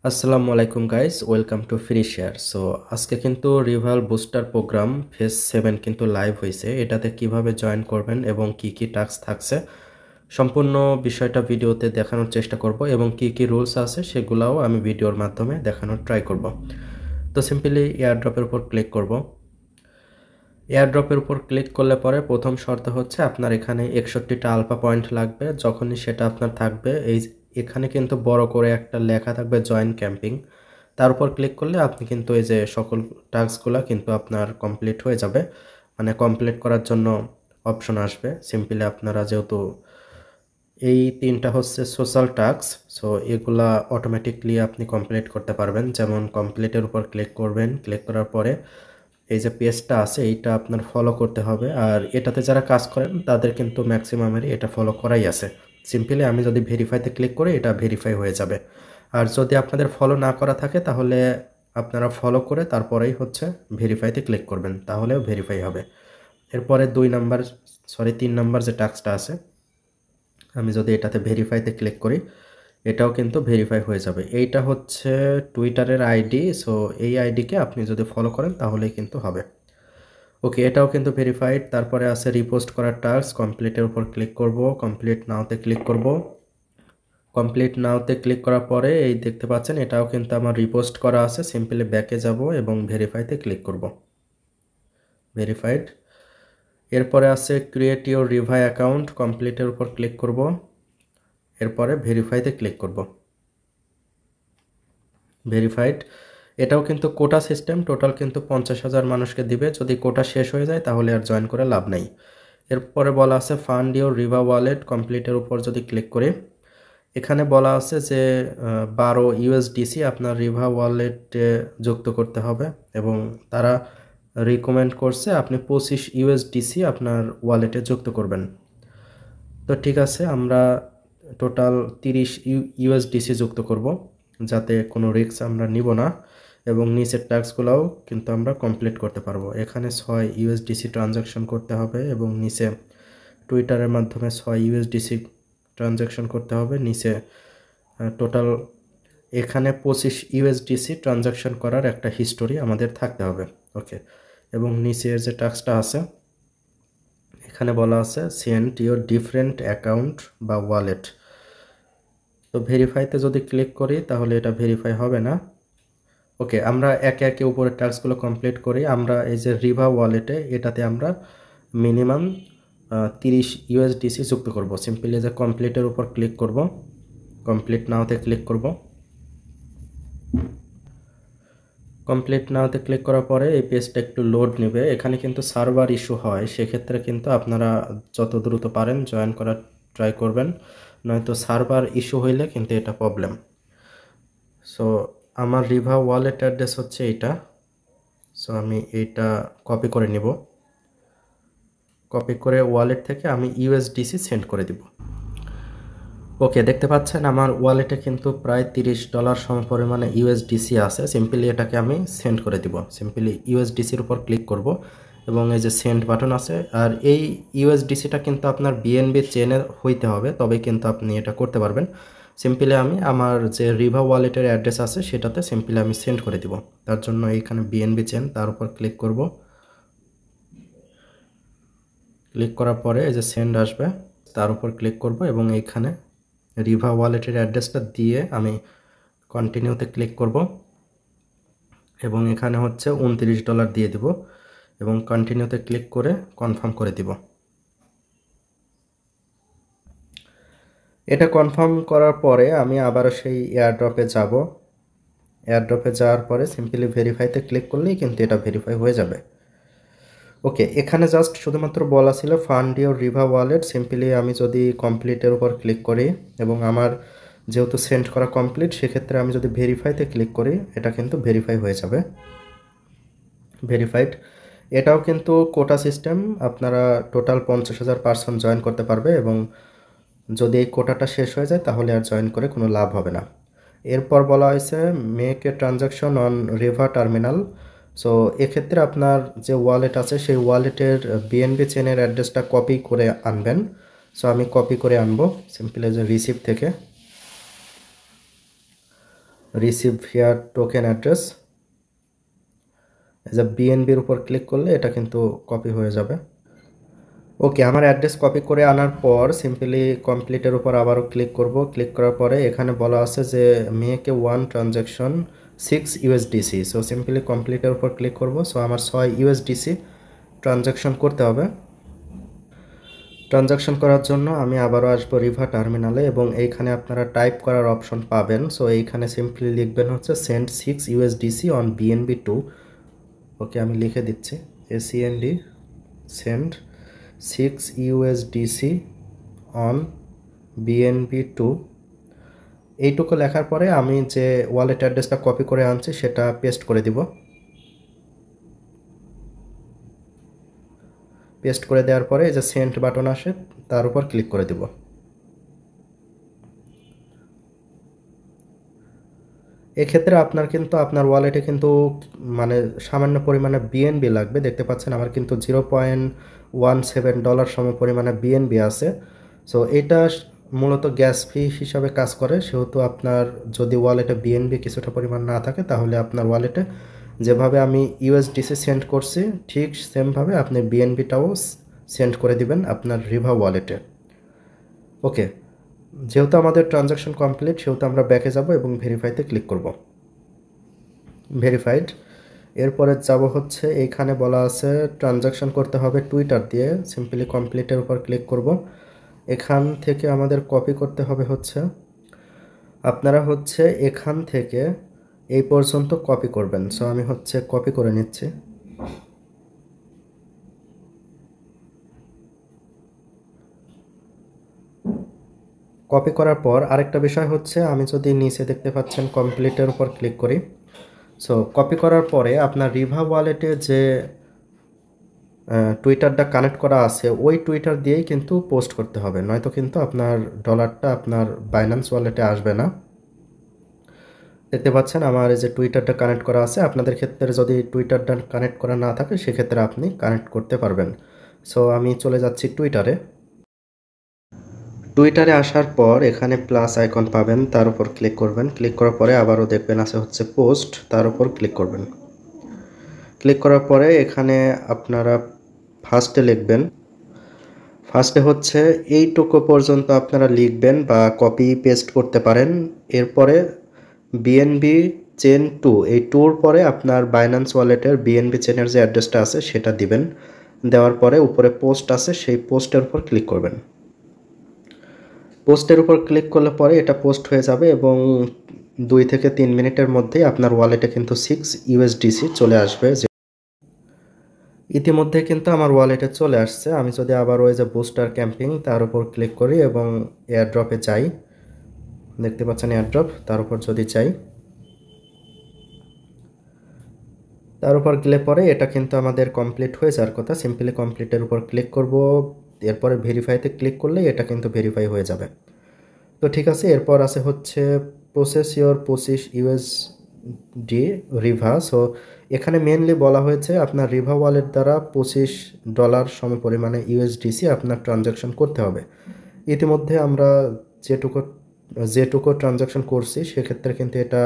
আসসালামু আলাইকুম guys, welcome to free share. So আজকে কিন্তু রিভাল বুস্টার প্রোগ্রাম ফেজ 7 কিন্তু লাইভ হয়েছে। এটাতে কিভাবে জয়েন করবেন এবং কি কি টাস্ক থাকছে সম্পূর্ণ বিষয়টা ভিডিওতে দেখানোর চেষ্টা করব এবং কি কি রুলস আছে সেগুলাও আমি ভিডিওর মাধ্যমে দেখানোর ট্রাই করব। তো সিম্পলি এয়ারড্রপের উপর ক্লিক করব। এয়ারড্রপের উপর ক্লিক করলে পরে প্রথম শর্ত হচ্ছে আপনার এখানে 61টা আলফা পয়েন্ট লাগবে। যখনই সেটা আপনার থাকবে এখানে কিন্তু বড় করে একটা লেখা থাকবে জয়েন ক্যাম্পিং, তার উপর ক্লিক করলে আপনি কিন্তু এই যে সকল টাস্কগুলো কিন্তু আপনার কমপ্লিট হয়ে যাবে। মানে কমপ্লিট করার জন্য অপশন আসবে। সিম্পলি আপনারা যেহেতু এই তিনটা হচ্ছে সোশ্যাল টাস্ক, সো এগুলা অটোমেটিকলি আপনি কমপ্লিট করতে পারবেন। যেমন কমপ্লিটের উপর ক্লিক করবেন, ক্লিক করার পরে এই যে পেজটা আছে এইটা আপনার ফলো করতে হবে। আর এটাতে যারা কাজ করেন তাদের কিন্তু ম্যাক্সিমামেরই এটা ফলো করাই আছে। সিম্পলি আমি যদি ভেরিফাইতে ক্লিক করি এটা ভেরিফাই হয়ে যাবে। আর যদি আপনাদের ফলো না করা থাকে তাহলে আপনারা ফলো করে তারপরেই হচ্ছে ভেরিফাইতে ক্লিক করবেন, তাহলেও ভেরিফাই হবে। এরপরে 3 নাম্বার যে টাস্কটা আছে, আমি যদি এটাতে ভেরিফাইতে ক্লিক করি এটাও কিন্তু ভেরিফাই হয়ে যাবে। এইটা হচ্ছে টুইটারের আইডি, সো এই আইডিকে আপনি যদি ফলো করেন তাহলেই কিন্তু হবে। ওকে, এটাও কিন্তু ভেরিফাইড। তারপরে আছে রিপোস্ট করার টাস্ক, কমপ্লিটের উপর ক্লিক করব, কমপ্লিট নাওতে ক্লিক করব। কমপ্লিট নাওতে ক্লিক করার পরে এই দেখতে পাচ্ছেন এটাও কিন্তু আমার রিপোস্ট করা আছে। সিম্পলি ব্যাকে যাব এবং ভেরিফাইতে ক্লিক করব। ভেরিফাইড। এরপরে আছে ক্রিয়েট ইউর রিভাই অ্যাকাউন্ট, কমপ্লিটের উপর ক্লিক করব, এরপরে ভেরিফাইতে ক্লিক করব। ভেরিফাইড। এটাও কিন্তু কোটা সিস্টেম, টোটাল কিন্তু 50,000 মানুষকে দিবে। যদি কোটা শেষ হয়ে যায় তাহলে আর জয়েন করে লাভ নেই। এরপরে বলা আছে ফান্ড ইউর রিভা ওয়ালেট, কমপ্লিটের উপর যদি ক্লিক করি এখানে বলা আছে যে 12 ইউএসডিসি আপনার রিভা ওয়ালেটে যুক্ত করতে হবে এবং তারা রিকমেন্ড করছে আপনি 25 ইউএসডিসি আপনার ওয়ালেটে যুক্ত করবেন। তো ঠিক আছে, আমরা টোটাল 30 ইউএসডিসি যুক্ত করব যাতে কোনো রিস্ক আমরা নিব না এবং নিচের ট্যাক্সগুলোও কিন্তু আমরা কমপ্লিট করতে পারবো। এখানে 6 ইউএসডিসি ট্রানজ্যাকশন করতে হবে এবং নিচে টুইটারের মাধ্যমে 6 ইউএসডিসি ট্রানজ্যাকশন করতে হবে। নিচে টোটাল এখানে 25 ইউএসডিসি ট্রানজ্যাকশন করার একটা হিস্টোরি আমাদের থাকতে হবে। ওকে, এবং নিচের যে টাস্কটা আছে এখানে বলা আছে সেন্ড ইউর ডিফারেন্ট অ্যাকাউন্ট বা ওয়ালেট। তো ভেরিফাইতে যদি ক্লিক করি তাহলে এটা ভেরিফাই হবে না। ওকে, আমরা একে একে উপরের টাস্কগুলো কমপ্লিট করি। আমরা এই যে রিভা ওয়ালেটে এটাতে আমরা মিনিমাম 30 ইউএসডিসি যুক্ত করব। সিম্পলি যে কমপ্লিটের উপর ক্লিক করব, কমপ্লিট নাওতে ক্লিক করব। কমপ্লিট নাওতে ক্লিক করার পরে এই পেজটা একটু লোড নেবে। এখানে কিন্তু সার্ভার ইস্যু হয়, সেক্ষেত্রে কিন্তু আপনারা যত দ্রুত পারেন জয়েন করার ট্রাই করবেন, নয়তো সার্ভার ইস্যু হইলে কিন্তু এটা প্রবলেম। সো আমার রিভা ওয়ালেট অ্যাড্রেস হচ্ছে এইটা। সো আমি এইটা কপি করে নিব। কপি করে ওয়ালেট থেকে আমি ইউএসডিসি সেন্ড করে দিব। ওকে, দেখতে পাচ্ছেন আমার ওয়ালেটে কিন্তু প্রায় $30 সমপরিমাণে ইউএসডিসি আছে। সিম্পলি এটাকে আমি সেন্ড করে দিব। সিম্পলি ইউএসডিসির উপর ক্লিক করব এবং এই যে সেন্ড বাটন আছে, আর এই ইউএসডিসিটা কিন্তু আপনার বিএনবি চেনে হইতে হবে, তবে কিন্তু আপনি এটা করতে পারবেন। সিম্পলি আমি আমার যে রিভা ওয়ালেটের অ্যাড্রেস আছে সেটাতে সিম্পলি আমি সেন্ড করে দিব। তার জন্য এইখানে বিএনবি চেন, তার উপর ক্লিক করব। ক্লিক করার পরে এই যে সেন্ড আসবে, তার উপর ক্লিক করব এবং এইখানে রিভা ওয়ালেটের অ্যাড্রেসটা দিয়ে আমি কন্টিনিউতে ক্লিক করব এবং এখানে হচ্ছে $29 দিয়ে দিব এবং কন্টিনিউতে ক্লিক করে কনফার্ম করে দিব। এটা কনফার্ম করার পরে আমি আবারও সেই এয়ারড্রপে যাব। এয়ারড্রপে যাওয়ার পরে সিম্পলি ভেরিফাইতে ক্লিক করলেই কিন্তু এটা ভেরিফাই হয়ে যাবে। ওকে, এখানে জাস্ট শুধুমাত্র বলা ছিল fund your Riva wallet. Simply আমি যদি কমপ্লিটের উপর ক্লিক করি এবং আমার যেহেতু সেন্ড করা কমপ্লিট, সেক্ষেত্রে আমি যদি ভেরিফাইতে ক্লিক করি এটা কিন্তু ভেরিফাই হয়ে যাবে। ভেরিফাইড। এটাও কিন্তু কোটা সিস্টেম, আপনারা টোটাল 50,000 পার্সন জয়েন করতে পারবে এবং যদি এই কোটাটা শেষ হয়ে যায় তাহলে আর জয়েন করে কোনো লাভ হবে না। এরপর বলা হয়েছে make a transaction on Riva terminal. So এক্ষেত্রে আপনার যে ওয়ালেট আছে সেই ওয়ালেটের বিএনবি চেনের অ্যাড্রেসটা কপি করে আনবেন। সো আমি কপি করে আনবো সিম্পলি যে রিসিভ থেকে রিসিভ ভিয়া টোকেন অ্যাড্রেস, এই যে বিএনবির উপর ক্লিক করলে এটা কিন্তু কপি হয়ে যাবে। ওকে, আমার অ্যাড্রেস কপি করে আনার পর সিম্পলি কমপ্লিটের উপর আবারও ক্লিক করব। ক্লিক করার পরে এখানে বলা আছে যে মেকে 1 ট্রানজ্যাকশন 6 ইউএসডিসি। সো সিম্পলি কমপ্লিটের উপর ক্লিক করব। সো আমার 6 ইউএসডিসি ট্রানজ্যাকশন করতে হবে। ট্রানজ্যাকশন করার জন্য আমি আবারও আসবো রিভা টার্মিনালে এবং এইখানে আপনারা টাইপ করার অপশন পাবেন। সো এইখানে সিম্পলি লিখবেন হচ্ছে সেন্ড 6 ইউএসডিসি অন বিএনবি 2। ওকে, আমি লিখে দিচ্ছি এসিএনডি সেন্ড 6 ইউএসডিসি অন বিএনবি 2। এইটুকু লেখার পরে আমি যে ওয়ালেট অ্যাড্রেসটা কপি করে আনছি সেটা পেস্ট করে দিব। পেস্ট করে দেওয়ার পরে এই যে সেন্ড বাটন আসে তার উপর ক্লিক করে দিব। এক্ষেত্রে আপনার কিন্তু আপনার ওয়ালেটে কিন্তু মানে সামান্য পরিমাণে বিএনবি লাগবে। দেখতে পাচ্ছেন আমার কিন্তু $0.17 সম পরিমাণে বিএনবি আছে। সো এটা মূলত গ্যাস ফি হিসাবে কাজ করে। সেহেতু আপনার যদি ওয়ালেটে বিএনবি কিছুটা পরিমাণ না থাকে তাহলে আপনার ওয়ালেটে যেভাবে আমি ইউএসডিসি সেন্ড করছি ঠিক সেমভাবে আপনি বিএনবিটাও সেন্ড করে দিবেন আপনার রিভা ওয়ালেটে। ওকে, যেহেতু আমাদের ট্রানজ্যাকশন কমপ্লিট সেহেতু আমরা ব্যাকে যাব এবং ভেরিফাইতে ক্লিক করব। ভেরিফাইড। এরপরে যাব হচ্ছে এইখানে বলা আছে ট্রানজ্যাকশন করতে হবে টুইটার দিয়ে। সিম্পলি কমপ্লিটের উপর ক্লিক করব। এখান থেকে আমাদের কপি করতে হবে হচ্ছে, আপনারা হচ্ছে এখান থেকে এই পর্যন্ত কপি করবেন। সো আমি হচ্ছে কপি করে নিচ্ছি। কপি করার পর আরেকটা বিষয় হচ্ছে আমি যদি নিচে দেখতে পাচ্ছেন কমপ্লিটের উপর ক্লিক করি। সো কপি করার পরে আপনার রিভা ওয়ালেটে যে টুইটারটা কানেক্ট করা আছে ওই টুইটার দিয়েই কিন্তু পোস্ট করতে হবে, নয়তো কিন্তু আপনার ডলারটা আপনার বাইন্যান্স ওয়ালেটে আসবে না। দেখতে পাচ্ছেন আমার এই যে টুইটারটা কানেক্ট করা আছে। আপনাদের ক্ষেত্রে যদি টুইটারটা কানেক্ট করা না থাকে সেক্ষেত্রে আপনি কানেক্ট করতে পারবেন। সো আমি চলে যাচ্ছি টুইটারে। টুইটারে আসার পর এখানে প্লাস আইকন পাবেন, তার উপর ক্লিক করবেন। ক্লিক করার পরে আবারও দেখবেন আছে হচ্ছে পোস্ট, তার উপর ক্লিক করবেন। ক্লিক করার পরে এখানে আপনারা ফার্স্টে লিখবেন, ফার্স্টে হচ্ছে এইটুকু পর্যন্ত আপনারা লিখবেন বা কপি পেস্ট করতে পারেন। এরপরে বিএনবি চেন 2, এই 2-র পরে আপনার বাইন্যান্স ওয়ালেটের বিএনবি চেনের যে অ্যাড্রেসটা আছে সেটা দিবেন। দেওয়ার পরে উপরে পোস্ট আছে সেই পোস্টের উপর ক্লিক করবেন। পোস্টের উপর ক্লিক করলে পরে এটা পোস্ট হয়ে যাবে এবং 2 থেকে 3 মিনিটের মধ্যেই আপনার ওয়ালেটে কিন্তু 6 ইউএসডিসি চলে আসবে। ইতিমধ্যে কিন্তু আমার ওয়ালেটে চলে আসছে। আমি যদি আবার ওই যে বুস্টার ক্যাম্পিং তার উপর ক্লিক করি এবং এয়ারড্রপে যাই, দেখতে পাচ্ছেন এয়ারড্রপ, তার উপর যদি যাই, তার উপর গেলে পরে এটা কিন্তু আমাদের কমপ্লিট হয়ে যাওয়ার কথা। সিম্পলি কমপ্লিটের উপর ক্লিক করব, এরপরে ভেরিফাইতে ক্লিক করলে এটা কিন্তু ভেরিফাই হয়ে যাবে। তো ঠিক আছে, এরপর আছে হচ্ছে process your 25 USD Riva. So এখানে মেনলি বলা হয়েছে আপনার রিভা ওয়ালেট দ্বারা $25 সম পরিমাণে ইউএসডিসি আপনার ট্রানজ্যাকশন করতে হবে। ইতিমধ্যে আমরা যেটুকু ট্রানজ্যাকশন করছি সেক্ষেত্রে কিন্তু এটা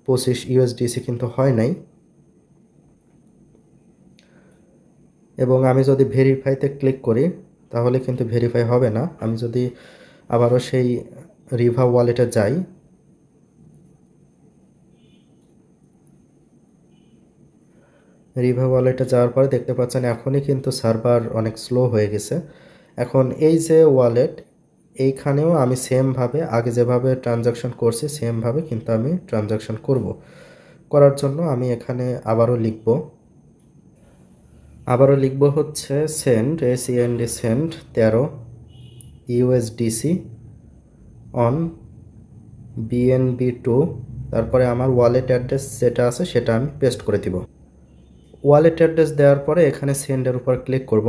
25 ইউএসডিসি কিন্তু হয় নাই। এবং আমি যদি ভেরিফাইতে ক্লিক করি তাহলে কিন্তু ভেরিফাই হবে না। আমি যদি আবারও সেই রিভা ওয়ালেটে যাই, রিভা ওয়ালেটে যাওয়ার পরে দেখতে পাচ্ছেন এখনই কিন্তু সার্ভার অনেক স্লো হয়ে গেছে। এখন এই যে ওয়ালেট, এইখানেও আমি সেমভাবে আগে যেভাবে ট্রানজ্যাকশন করছি সেমভাবে কিন্তু আমি ট্রানজ্যাকশন করব। করার জন্য আমি এখানে আবারও লিখব হচ্ছে send ACND send 13 USDC on BNB 2। তারপরে আমার ওয়ালেট অ্যাড্রেস যেটা আছে সেটা আমি পেস্ট করে দিব। ওয়ালেট অ্যাড্রেস দেওয়ার পরে এখানে সেন্ডের উপর ক্লিক করব।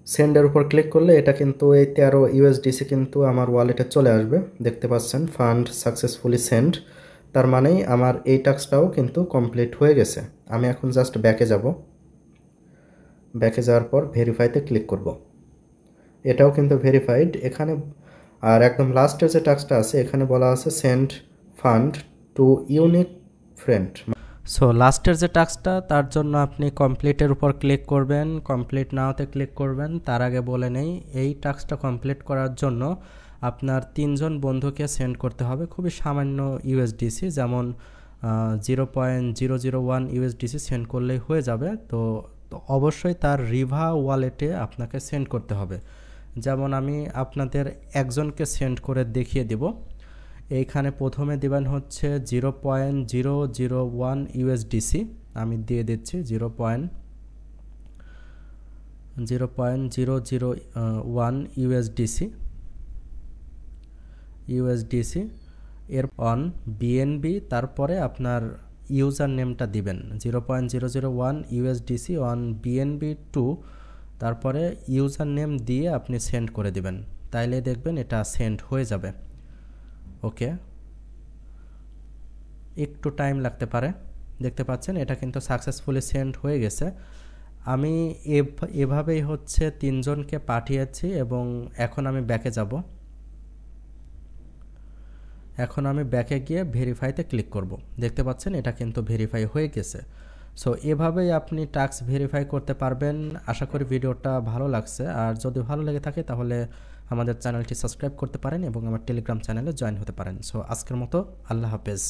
সেন্ডের উপর ক্লিক করলে এটা কিন্তু এই 13 ইউএসডিসি কিন্তু আমার ওয়ালেটে চলে আসবে। দেখতে পাচ্ছেন ফান্ড সাকসেসফুলি সেন্ড, তার মানেই আমার এই টাস্কটাও কিন্তু কমপ্লিট হয়ে গেছে। আমি এখন জাস্ট ব্যাকে যাব। ব্যাকে যাওয়ার পর ভেরিফাইতে ক্লিক করব। এটাও কিন্তু ভেরিফাইড এখানে। আর একদম লাস্টের যে টাস্কটা আছে এখানে বলা আছে send fund to unique friend. So লাস্টের যে টাস্কটা, তার জন্য আপনি কমপ্লিটের উপর ক্লিক করবেন, কমপ্লিট নাওতে ক্লিক করবেন। তার আগে বলে নেই, এই টাস্কটা কমপ্লিট করার জন্য আপনার 3 জন বন্ধুকে সেন্ড করতে হবে খুবই সামান্য ইউএসডিসি, যেমন 0.001 ইউএসডিসি সেন্ড করলেই হয়ে যাবে। তো অবশ্যই তার রিভা ওয়ালেটে আপনাকে সেন্ড করতে হবে। যেমন আমি আপনাদের একজনকে সেন্ড করে দেখিয়ে দিব। এইখানে প্রথমে দিবেন হচ্ছে 0.001 ইউএসডিসি, আমি দিয়ে দিচ্ছি 0.001 ইউএসডিসি এর অন বিএনবি, তারপরে আপনার ইউজার নেমটা দিবেন 0.001 ইউএসডিসি অন বিএনবি 2, তারপরে ইউজার নেম দিয়ে আপনি সেন্ড করে দিবেন। তাইলে দেখবেন এটা সেন্ড হয়ে যাবে। ওকে, একটু টাইম লাগতে পারে। দেখতে পাচ্ছেন এটা কিন্তু সাকসেসফুলি সেন্ড হয়ে গেছে। আমি এভাবেই হচ্ছে 3 জনকে পাঠিয়েছি এবং এখন আমি ব্যাকে যাব। এখন আমি ব্যাকে গিয়ে ভেরিফাইতে ক্লিক করব। দেখতে পাচ্ছেন এটা কিন্তু ভেরিফাই হয়ে গেছে। সো এভাবেই আপনি টাস্ক ভেরিফাই করতে পারবেন। আশা করি ভিডিওটা ভালো লাগছে, আর যদি ভালো লেগে থাকে তাহলে আমাদের চ্যানেলটি সাবস্ক্রাইব করতে পারেন এবং আমার টেলিগ্রাম চ্যানেলে জয়েন হতে পারেন। সো আজকের মতো আল্লাহ হাফেজ।